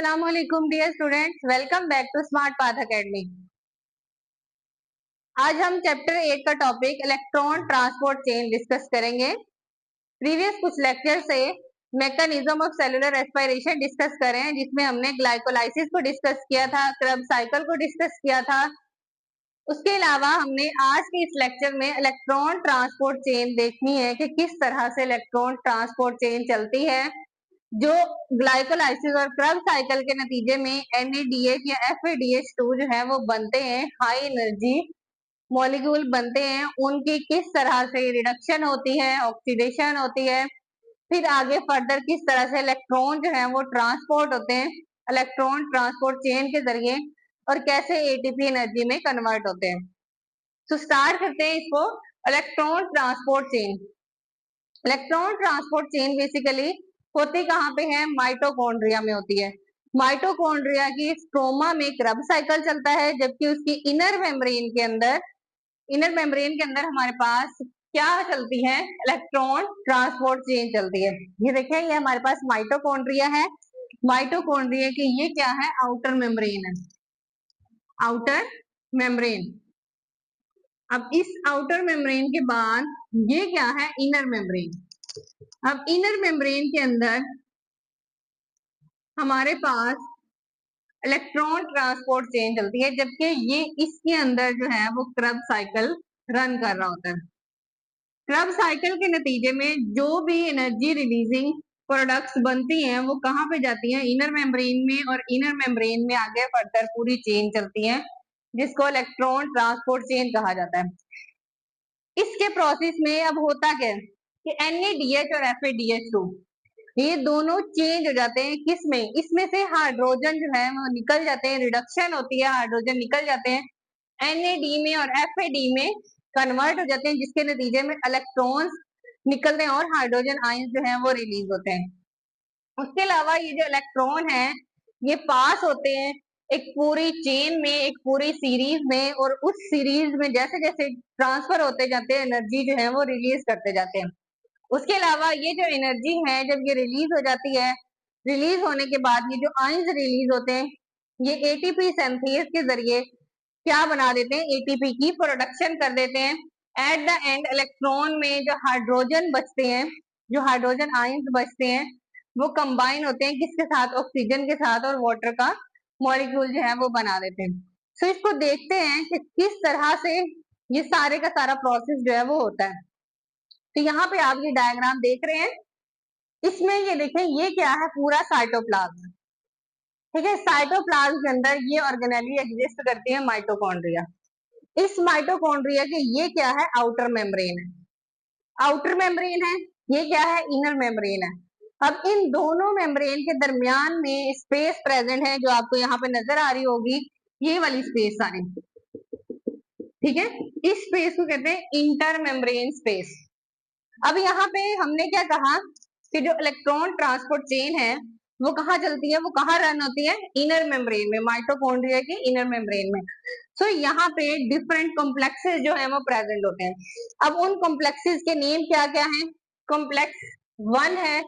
अस्सलामुअलैकुम dear students, welcome back to Smart Path Academy. आज हम चैप्टर 8 का topic electron transport chain discuss करेंगे। प्रीवियस कुछ लेक्चर से mechanism of cellular respiration discuss करें, जिसमें हमने ग्लाइकोलाइसिस को डिस्कस किया था, क्रब साइकिल को डिस्कस किया था। उसके अलावा हमने आज के इस लेक्चर में इलेक्ट्रॉन ट्रांसपोर्ट चेन देखनी है कि किस तरह से इलेक्ट्रॉन ट्रांसपोर्ट चेन चलती है, जो ग्लाइकोलाइसिस और क्रब साइकिल के नतीजे में NADH या FADH2 जो है वो बनते हैं, हाई एनर्जी मॉलिक्यूल बनते हैं, उनकी किस तरह से रिडक्शन होती है, ऑक्सीडेशन होती है, फिर आगे फर्दर किस तरह से इलेक्ट्रॉन जो है वो ट्रांसपोर्ट होते हैं इलेक्ट्रॉन ट्रांसपोर्ट चेन के जरिए, और कैसे ATP एनर्जी में कन्वर्ट होते हैं। तो स्टार्ट करते हैं इसको। Electron transport chain, electron transport chain basically होती कहाँ पे है? माइटोकॉन्ड्रिया में होती है। माइटोकॉन्ड्रिया की स्ट्रोमा में क्रब साइकिल चलता है, जबकि उसकी इनर मेम्ब्रेन के अंदर हमारे पास क्या चलती है? इलेक्ट्रॉन ट्रांसपोर्ट चेन चलती है। ये देखिए, ये हमारे पास माइटोकॉन्ड्रिया है। माइटोकॉन्ड्रिया की ये क्या है? आउटर मेम्ब्रेन है, आउटर मेम्ब्रेन। अब इस आउटर मेम्ब्रेन के बाद ये क्या है? Inner membrane. अब इनर मेम्ब्रेन के अंदर हमारे पास इलेक्ट्रॉन ट्रांसपोर्ट चेन चलती है, जबकि ये इसके अंदर जो है वो क्रब साइकिल रन कर रहा होता है। क्रब साइकिल के नतीजे में जो भी एनर्जी रिलीजिंग प्रोडक्ट्स बनती हैं वो कहाँ पे जाती हैं? इनर मेम्ब्रेन में, और इनर मेम्ब्रेन में आगे फर्दर पूरी चेन चलती है, जिसको इलेक्ट्रॉन ट्रांसपोर्ट चेन कहा जाता है। इसके प्रोसेस में अब होता क्या है कि NADH और FADH2 ये दोनों चेंज हो जाते हैं। किसमें? इसमें से हाइड्रोजन जो है वो निकल जाते हैं, रिडक्शन होती है, हाइड्रोजन निकल जाते हैं, NAD में और FAD में कन्वर्ट हो जाते हैं, जिसके नतीजे में इलेक्ट्रॉन्स निकलते हैं और हाइड्रोजन आयंस जो है वो रिलीज होते हैं। उसके अलावा ये जो इलेक्ट्रॉन है ये पास होते हैं एक पूरी चेन में, एक पूरी सीरीज में, और उस सीरीज में जैसे जैसे ट्रांसफर होते जाते हैं एनर्जी जो है वो रिलीज करते जाते हैं। उसके अलावा ये जो एनर्जी है जब ये रिलीज हो जाती है, रिलीज होने के बाद ये जो आयंस रिलीज होते हैं, ये ATP सिंथेस के जरिए क्या बना देते हैं? ATP की प्रोडक्शन कर देते हैं। एट द एंड इलेक्ट्रॉन में जो हाइड्रोजन बचते हैं, जो हाइड्रोजन आयंस बचते हैं, वो कंबाइन होते हैं किसके साथ? ऑक्सीजन के साथ, और वाटर का मॉलिक्यूल जो है वो बना देते हैं। सो इसको देखते हैं कि किस तरह से ये सारे का सारा प्रोसेस जो है वो होता है। तो यहाँ पे आप ये डायग्राम देख रहे हैं, इसमें ये देखें, ये क्या है? पूरा साइटोप्लाज्म। ठीक है, साइटोप्लाज्म के अंदर ये ऑर्गेनेली एग्जिस्ट करती है माइटोकॉन्ड्रिया। इस माइटोकॉन्ड्रिया के ये क्या है? आउटर मेम्ब्रेन है, आउटर मेम्ब्रेन है। ये क्या है? इनर मेम्ब्रेन है। अब इन दोनों मेम्ब्रेन के दरमियान में स्पेस प्रेजेंट है, जो आपको यहाँ पे नजर आ रही होगी, ये वाली स्पेस सारी। ठीक है, इस स्पेस को कहते हैं इंटर मेम्ब्रेन स्पेस। अब यहाँ पे हमने क्या कहा कि जो इलेक्ट्रॉन ट्रांसपोर्ट चेन है वो कहाँ चलती है? वो कहाँ रन होती है? इनर मेम्ब्रेन में, माइटोकॉन्ड्रिया के इनर मेम्ब्रेन में। सो यहाँ पे डिफरेंट कॉम्प्लेक्सेस जो है वो प्रेजेंट होते हैं। अब उन कॉम्प्लेक्सेस के नेम क्या क्या है? कॉम्प्लेक्स 1 है,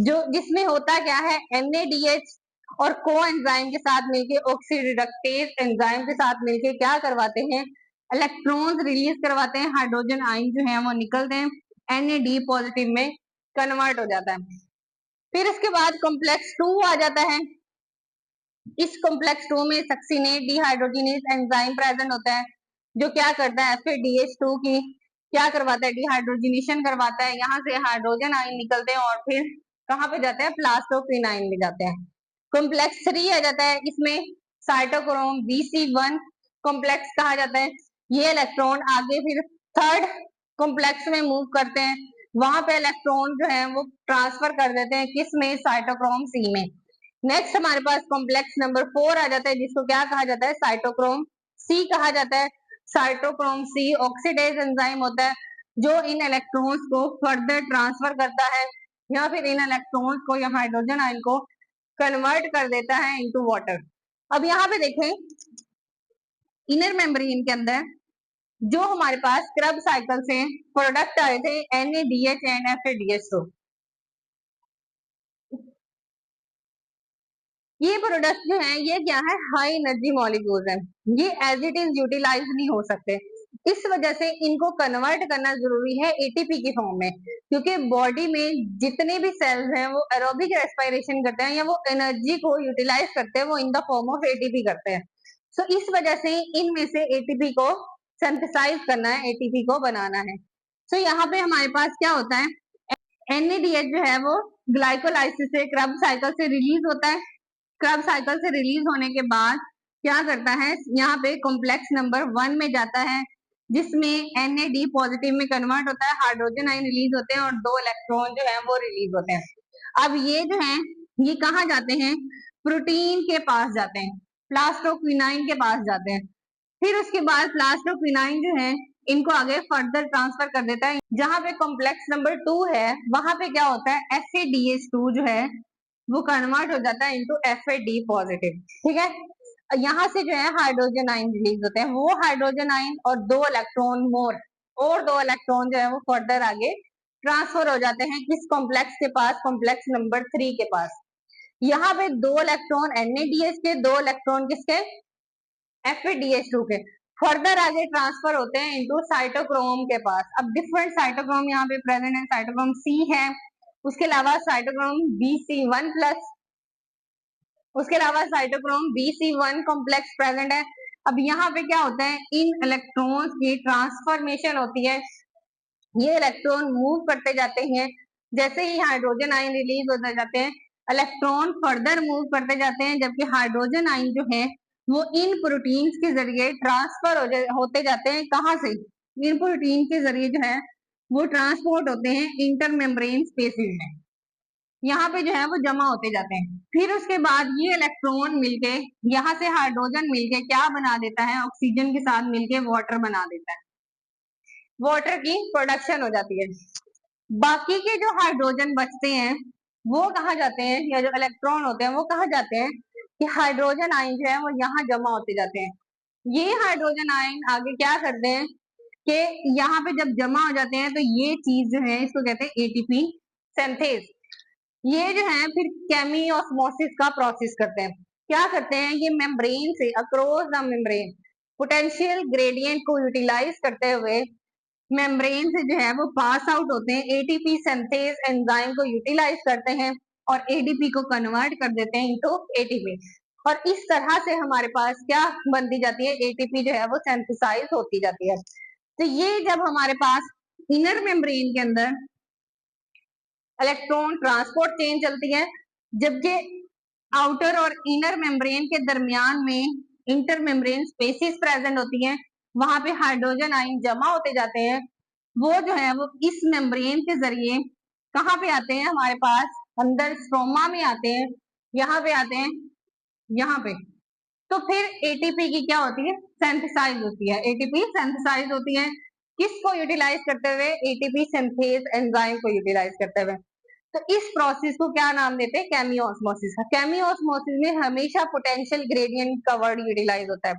जो जिसमें होता क्या है? NADH और को एंजाइम के साथ मिलके, ऑक्सीडिडक्टेज एंजाइम के साथ मिलके क्या करवाते हैं? इलेक्ट्रॉन्स रिलीज करवाते हैं, हाइड्रोजन आयन जो है वो निकलते हैं, NAD पॉजिटिव में कन्वर्ट हो जाता है। फिर इसके बाद कॉम्प्लेक्स 2 आ जाता है। इस कॉम्प्लेक्स 2 में सक्सिनेट डिहाइड्रोजिनेज एंजाइम प्रेजेंट होता है, जो क्या करता है? FADH2 की क्या करवाता है? डिहाइड्रोजिनेशन करवाता है। यहाँ से हाइड्रोजन आयन निकलते हैं और फिर कहाँ पे जाते हैं? प्लास्टोक्विनाइन में जाते हैं। कॉम्प्लेक्स 3 आ जाता है, इसमें साइटोक्रोम BC1 कॉम्प्लेक्स कहा जाता है। ये इलेक्ट्रॉन आगे फिर थर्ड कॉम्प्लेक्स में मूव करते हैं, वहां पे इलेक्ट्रॉन जो है वो ट्रांसफर कर देते हैं, किसमें? साइटोक्रोम C में। नेक्स्ट हमारे पास कॉम्प्लेक्स नंबर 4 आ जाता है, जिसको क्या कहा जाता है? साइटोक्रोम C कहा जाता है। साइटोक्रोम C ऑक्सीडेज एंजाइम होता है, जो इन इलेक्ट्रॉन्स को फर्दर ट्रांसफर करता है, या फिर इन इलेक्ट्रॉन्स को या हाइड्रोजन आयन को कन्वर्ट कर देता है इनटू वाटर। अब यहाँ पे देखें, इनर मेम्ब्रेन के अंदर जो हमारे पास क्रब साइकिल से प्रोडक्ट आए थे NADH एंड FADH2, ये प्रोडक्ट जो है ये क्या है, हाई एनर्जी मॉलिक्यूल्स है, ये एज इट इज यूटिलाइज नहीं हो सकते, इस वजह से इनको कन्वर्ट करना जरूरी है एटीपी की फॉर्म में, क्योंकि बॉडी में जितने भी सेल्स हैं वो एरोबिक रेस्पिरेशन करते हैं या वो एनर्जी को यूटिलाइज करते हैं, वो in the form of ATP करते हैं। सो इस वजह से इनमें से एटीपी को सिंथेसाइज करना है, एटीपी को बनाना है। सो यहाँ पे हमारे पास क्या होता है, एनएडीएच जो है वो ग्लाइकोलाइसिस से, क्रब साइकिल से रिलीज होता है। क्रब साइकिल से रिलीज होने के बाद क्या करता है, यहाँ पे कॉम्प्लेक्स नंबर 1 में जाता है, जिसमें NAD पॉजिटिव में कन्वर्ट होता है, हाइड्रोजन आयन रिलीज होते हैं और 2 इलेक्ट्रॉन जो है वो रिलीज होते हैं। अब ये जो है ये कहाँ जाते हैं, प्रोटीन के पास जाते हैं, प्लास्टोक्विनाइन के पास जाते हैं। फिर उसके बाद प्लास्टोक्विनाइन जो है इनको आगे फर्दर ट्रांसफर कर देता है, जहां पे कॉम्प्लेक्स नंबर 2 है वहां पे क्या होता है, FADH2 जो है वो कन्वर्ट हो जाता है इनटू FAD पॉजिटिव। ठीक है, यहाँ से जो है हाइड्रोजन आयन रिलीज होते हैं, वो हाइड्रोजन आयन और 2 इलेक्ट्रॉन मोर और 2 इलेक्ट्रॉन जो है वो फर्दर आगे ट्रांसफर हो जाते हैं किस कॉम्प्लेक्स के पास, कॉम्प्लेक्स नंबर 3 के पास। यहाँ पे 2 इलेक्ट्रॉन NADH के, 2 इलेक्ट्रॉन किसके, FADH2 के, फर्दर आगे ट्रांसफर होते हैं इनटू साइटोक्रोम के पास। अब डिफरेंट साइटोक्रोम यहाँ पे प्रेजेंट है, साइटोक्रोम C है, उसके अलावा साइटोक्रोम BC1 प्लस, उसके अलावा साइटोक्रोम BC1 कॉम्प्लेक्स प्रेजेंट है। अब यहाँ पे क्या होता है, इन इलेक्ट्रॉन्स की ट्रांसफॉर्मेशन होती है, ये इलेक्ट्रॉन मूव करते जाते हैं, जैसे ही हाइड्रोजन आयन रिलीज होते जाते हैं इलेक्ट्रॉन फर्दर मूव करते जाते हैं, जबकि हाइड्रोजन आयन जो है वो इन प्रोटीन्स के जरिए ट्रांसफर होते जाते हैं, कहाँ से, इन प्रोटीन के जरिए जो है वो ट्रांसपोर्ट होते हैं इंटरमेम्ब्रेन स्पेसिस में, यहाँ पे जो है वो जमा होते जाते हैं। फिर उसके बाद ये इलेक्ट्रॉन मिलके, यहाँ से हाइड्रोजन मिलके क्या बना देता है, ऑक्सीजन के साथ मिलके वाटर बना देता है, वाटर की प्रोडक्शन हो जाती है। बाकी के जो हाइड्रोजन बचते हैं वो कहाँ जाते हैं, या जो इलेक्ट्रॉन होते हैं वो कहाँ जाते हैं, कि हाइड्रोजन आयन जो है वो यहाँ जमा होते जाते हैं। ये हाइड्रोजन आयन आगे क्या करते हैं कि यहाँ पे जब जमा हो जाते हैं तो ये चीज जो है इसको कहते हैं एटीपी सिंथेज। ये जो है फिर केमियोस्मोसिस का प्रोसेस करते हैं। क्या करते हैं, ये मेम्ब्रेन से across the membrane potential gradient को यूटिलाइज करते हुए मेम्ब्रेन से जो है वो पास आउट होते हैं, एटीपी सिंथेज एंजाइम को यूटिलाइज करते हैं और एडीपी को कन्वर्ट कर देते हैं इनटू एटीपी, और इस तरह से हमारे पास क्या बनती जाती है, एटीपी जो है वो सिंथेसाइज होती जाती है। तो ये जब हमारे पास इनर मेम्ब्रेन के अंदर इलेक्ट्रॉन ट्रांसपोर्ट चेन चलती है, जबकि आउटर और इनर मेम्ब्रेन के दरमियान में इंटर मेम्ब्रेन स्पेसिस प्रेजेंट होती हैं, वहां पे हाइड्रोजन आयन जमा होते जाते हैं, वो जो है वो इस मेम्ब्रेन के जरिए कहाँ पे आते हैं, हमारे पास अंदर स्ट्रोमा में आते हैं, यहाँ पे आते हैं, यहाँ पे। तो फिर एटीपी की क्या होती है, सिंथेसाइज होती है, एटीपी सिंथेसाइज होती है, किसको यूटिलाइज करते हुए, एटीपी सिंथेज एंजाइम को यूटिलाइज करते हुए। तो इस प्रोसेस को क्या नाम देते हैं, केमियोस्मोसिस। केमियोस्मोसिस में हमेशा पोटेंशियल ग्रेडियंट का वर्ड यूटिलाइज होता है,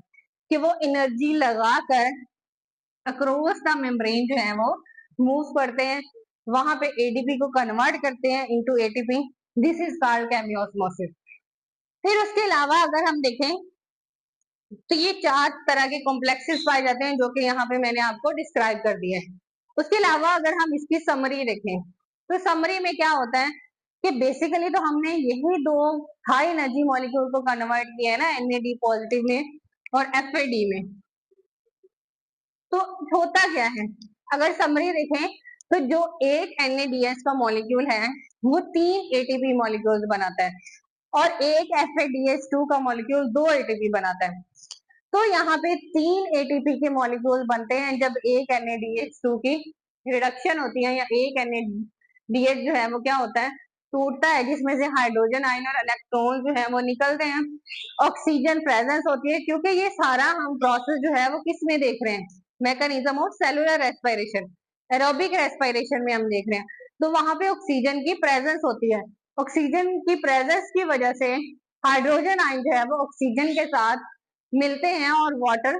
कि वो एनर्जी लगाकर अक्रॉस द मेम्ब्रेन जो है वो मूव करते हैं, वहां पे एडीपी को कन्वर्ट करते हैं into ATP, this is called chemiosmosis. फिर उसके अलावा अगर हम देखें तो ये 4 तरह के कॉम्प्लेक्सेस पाए जाते हैं, जो कि यहाँ पे मैंने आपको डिस्क्राइब कर दिए हैं। उसके अलावा अगर हम इसकी समरी देखें तो समरी में क्या होता है कि बेसिकली तो हमने यही 2 हाई एनर्जी मॉलिक्यूल को कन्वर्ट किया है ना, NAD पॉजिटिव में और FAD में। तो होता क्या है, अगर समरी देखें तो जो एक NADH का मॉलिक्यूल है वो 3 ATP मॉलिक्यूल्स बनाता है, और एक FADH2 का मॉलिक्यूल 2 ATP बनाता है। तो यहाँ पे 3 ATP के मॉलिक्यूल बनते हैं जब एक NADH2 की रिडक्शन होती है, या एक NADH जो है वो क्या होता है, टूटता है, जिसमें से हाइड्रोजन आयन और इलेक्ट्रॉन जो है वो निकलते हैं, ऑक्सीजन प्रेजेंस होती है, क्योंकि ये सारा हम प्रोसेस जो है वो किस में देख रहे हैं, mechanism of cellular respiration, aerobic respiration में हम देख रहे हैं। तो वहां पे ऑक्सीजन की प्रेजेंस होती है, ऑक्सीजन की प्रेजेंस की वजह से हाइड्रोजन आयन जो है वो ऑक्सीजन के साथ मिलते हैं और वाटर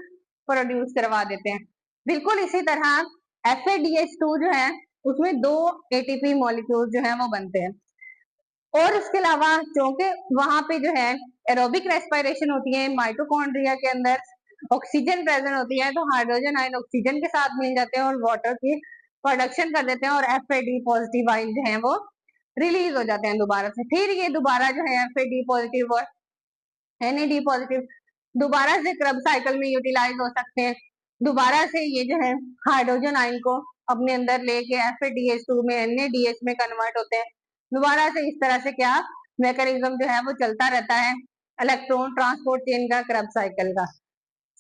प्रोड्यूस करवा देते हैं। बिल्कुल इसी तरह FADH2 जो है उसमें 2 ATP मॉलिक्यूल जो है वो बनते हैं, और उसके अलावा क्योंकि वहां पे जो है एरोबिक रेस्पिरेशन होती है, माइटोकॉन्ड्रिया के अंदर ऑक्सीजन प्रेजेंट होती है, तो हाइड्रोजन आयन ऑक्सीजन के साथ मिल जाते हैं और वाटर की प्रोडक्शन कर देते हैं और FAD पॉजिटिव आयन जो है वो रिलीज हो जाते हैं दोबारा से। फिर ये दोबारा जो है FAD पॉजिटिव और NAD पॉजिटिव दोबारा से क्रब साइकिल में यूटिलाइज हो सकते हैं। दोबारा से ये जो है हाइड्रोजन आयन को अपने अंदर लेके FADH2 में NADH में कन्वर्ट होते हैं। दोबारा से इस तरह से क्या मैकेनिज्म जो है वो चलता रहता है इलेक्ट्रॉन ट्रांसपोर्ट चेन का, क्रब साइकिल का।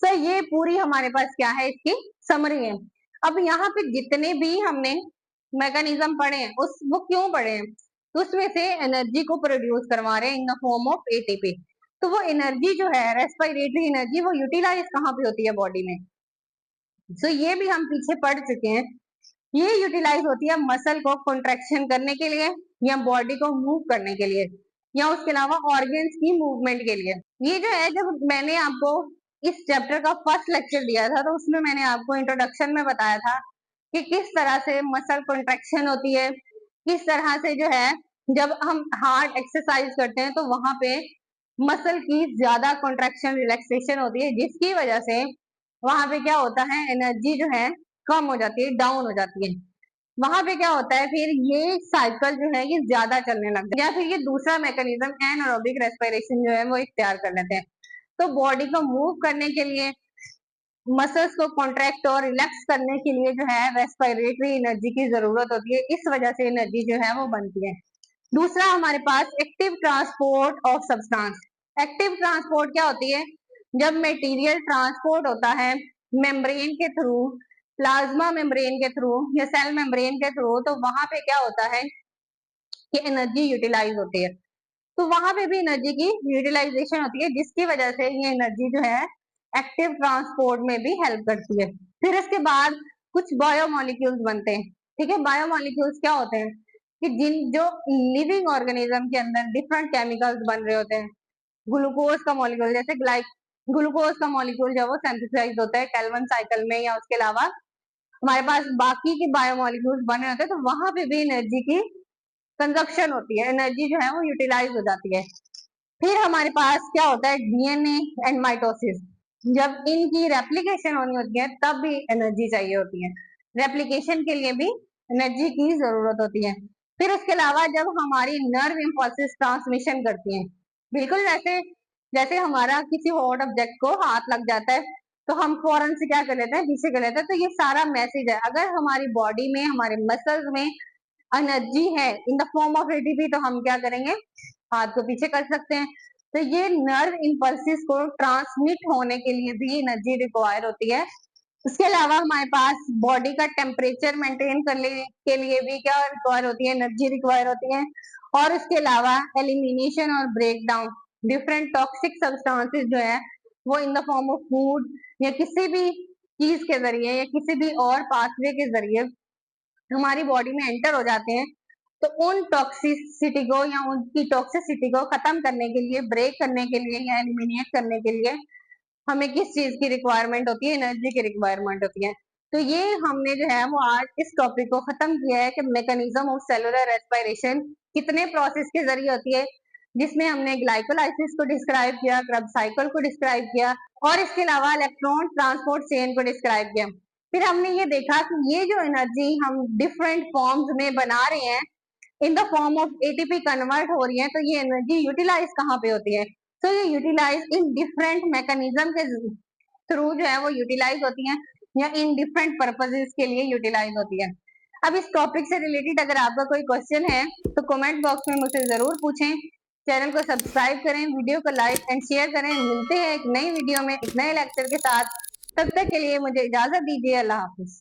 सो ये पूरी हमारे पास क्या है, इसकी समरी है। अब यहाँ पे जितने भी हमने मैकेनिज्म पढ़े हैं उस वो क्यों पढ़े हैं, तो उसमें से एनर्जी को प्रोड्यूस करवा रहे हैं इन द फॉर्म ऑफ ATP। तो वो एनर्जी जो है रेस्पिरेटरी एनर्जी वो यूटिलाइज कहाँ पे होती है बॉडी में, सो ये भी हम पीछे पढ़ चुके हैं। ये यूटिलाइज होती है मसल को कॉन्ट्रैक्शन करने के लिए या बॉडी को मूव करने के लिए या उसके अलावा ऑर्गन्स की मूवमेंट के लिए। ये जो है जब मैंने आपको इस चैप्टर का फर्स्ट लेक्चर दिया था तो उसमें मैंने आपको इंट्रोडक्शन में बताया था कि किस तरह से मसल कॉन्ट्रैक्शन होती है, किस तरह से जो है जब हम हार्ड एक्सरसाइज करते हैं तो वहां पे मसल की ज्यादा कॉन्ट्रैक्शन रिलैक्सेशन होती है, जिसकी वजह से वहां पे क्या होता है एनर्जी जो है कम हो जाती है, डाउन हो जाती है। वहां पे क्या होता है फिर ये साइकिल जो है ये ज्यादा चलने लगता है या फिर ये दूसरा मैकेनिज्म एनारोबिक रेस्पिरेशन जो है वो इख्तियार कर लेते हैं। तो बॉडी को मूव करने के लिए, मसल्स को कॉन्ट्रैक्ट और रिलैक्स करने के लिए जो है रेस्पिरेटरी एनर्जी की जरूरत होती है, इस वजह से एनर्जी जो है वो बनती है। दूसरा हमारे पास active transport of substance. Active transport क्या होती है, जब मटेरियल ट्रांसपोर्ट होता है मेम्ब्रेन के थ्रू, प्लाज्मा मेम्ब्रेन के थ्रू या सेल मेम्ब्रेन के थ्रू, तो वहां पे क्या होता है कि एनर्जी यूटिलाइज होती है। तो वहां पे भी एनर्जी की यूटिलाइजेशन होती है, जिसकी वजह से ये एनर्जी जो है एक्टिव ट्रांसपोर्ट में भी हेल्प करती है। फिर इसके बाद कुछ बायोमोलिक्यूल्स बनते हैं। ठीक है, बायोमोलिक्यूल्स क्या होते हैं कि जो लिविंग ऑर्गेनिज्म के अंदर डिफरेंट केमिकल्स बन रहे होते हैं। ग्लूकोज का मॉलिक्यूल जैसे ग्लूकोज का मॉलिक्यूल जो वो सिंथेसाइज होता है कैल्विन साइकिल में, या उसके अलावा हमारे पास बाकी के बायोमोलिक्यूल्स बने होते हैं, तो वहां पे भी एनर्जी की कंजप्शन होती है, एनर्जी जो है वो यूटिलाइज हो जाती है। फिर हमारे पास क्या होता है DNA एंड माइटोसिस। जब इनकी रेप्लिकेशन होनी होती है तब भी एनर्जी चाहिए होती है, रेप्लिकेशन के लिए भी एनर्जी की जरूरत होती है। फिर उसके अलावा जब हमारी नर्व इम्पल्सेस ट्रांसमिशन करती हैं, बिल्कुल जैसे जैसे हमारा किसी हॉट ऑब्जेक्ट को हाथ लग जाता है तो हम फौरन से क्या कर लेते हैं, पीछे कर लेते हैं। तो ये सारा मैसेज है, अगर हमारी बॉडी में, हमारे मसल्स में एनर्जी है इन द फॉर्म ऑफ ATP तो हम क्या करेंगे, हाथ को पीछे कर सकते हैं। तो ये नर्व इम्पल्सिस को ट्रांसमिट होने के लिए भी एनर्जी रिक्वायर होती है। उसके अलावा हमारे पास बॉडी का टेम्परेचर मेंटेन करने के लिए भी क्या रिक्वायर होती है, एनर्जी रिक्वायर होती है। और उसके अलावा एलिमिनेशन और break down different toxic substances जो है वो in the form of food या किसी भी चीज के जरिए या किसी भी और पाथवे के जरिए हमारी बॉडी में एंटर हो जाते हैं। तो उन टॉक्सिसिटी को या उनकी टॉक्सिसिटी को खत्म करने के लिए, ब्रेक करने के लिए या एलिमिनेट करने के लिए हमें किस चीज की रिक्वायरमेंट होती है, एनर्जी की रिक्वायरमेंट होती है। तो ये हमने जो है वो आज इस टॉपिक को खत्म किया है कि मैकेनिज्म ऑफ सेलुलर रेस्पिरेशन कितने प्रोसेस के जरिए होती है, जिसमें हमने ग्लाइकोलाइसिस को डिस्क्राइब किया, क्रब साइकिल को डिस्क्राइब किया और इसके अलावा इलेक्ट्रॉन ट्रांसपोर्ट चेन को डिस्क्राइब किया। फिर हमने ये देखा कि ये जो एनर्जी हम डिफरेंट फॉर्म्स में बना रहे हैं इन the form of ATP convert हो रही है, तो ये एनर्जी यूटिलाइज कहाँ पे होती है, तो ये यूटिलाइज इन डिफरेंट मैकेनिज्म के थ्रू जो है वो यूटिलाइज होती है या इन डिफरेंट पर्पजेस के लिए यूटिलाइज होती है। अब इस टॉपिक से रिलेटेड अगर आपका कोई क्वेश्चन है तो कमेंट बॉक्स में मुझसे जरूर पूछें। चैनल को सब्सक्राइब करें, वीडियो को लाइक एंड शेयर करें। मिलते हैं एक नई वीडियो में एक नए लेक्चर के साथ, तब तक के लिए मुझे इजाजत दीजिए। अल्लाह हाफिज।